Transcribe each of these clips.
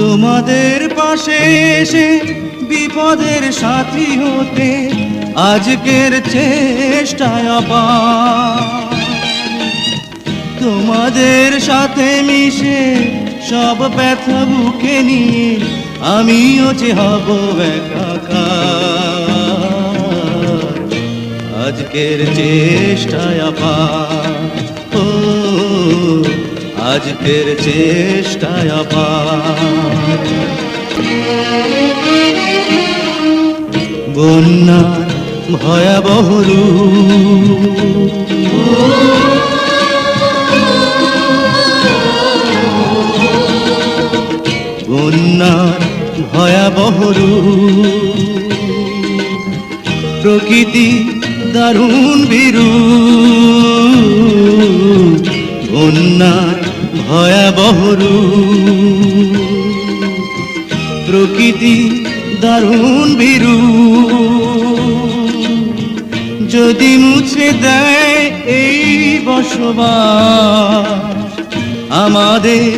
তোমাদের পাশে এসে বিপদের সাথী হতে আজকের চেষ্টায় আবার তোমাদের সাথে মিশে সব ব্যথা বুকে নিয়ে আমিও যে হব একাকার আজকের চেষ্টায় আবার ও আজকের চেষ্টায় আবার বন্যার ভয়াবহ রূপ বন্যার ভয়াবহ রূপ প্রকৃতি দারুণ বিরূপ বন্যার ভয়াবহ রূপ প্রকৃতি দারুণ বিরূপ যদি মুছে দেয় এই বসবাস আমাদের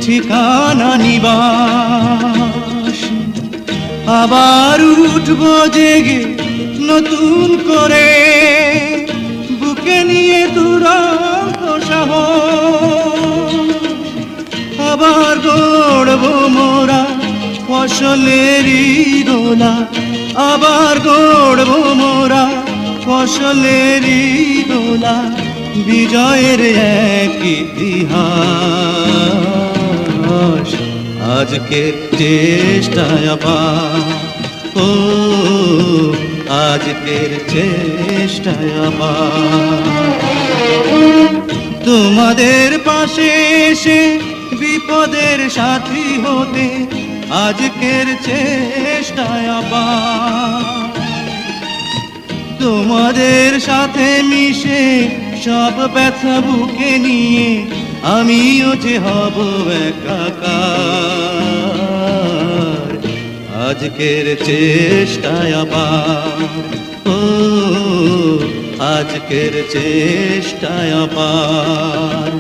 ঠিকানা নিবাস আবার উঠবো জেগে নতুন করে বুকে নিয়ে দুরন্ত সাহস আবার গড়বো মোরা ফসলেরই দোলা আবার গড়বো মোরা ফসলেরই দোলা বিজয়ের এক ইতিহাস আজকের চেষ্টায় আবার ও আজকের চেষ্টায় আবার তোমাদের পাশে এসে বিপদের সাথী হতে আজকের চেষ্টায় আবার তোমাদের সাথে মিশে সব ব্যথা বুকে নিয়ে আমিও যে হব একাকার আজকের চেষ্টায় আবার ও আজকের চেষ্টায় আবার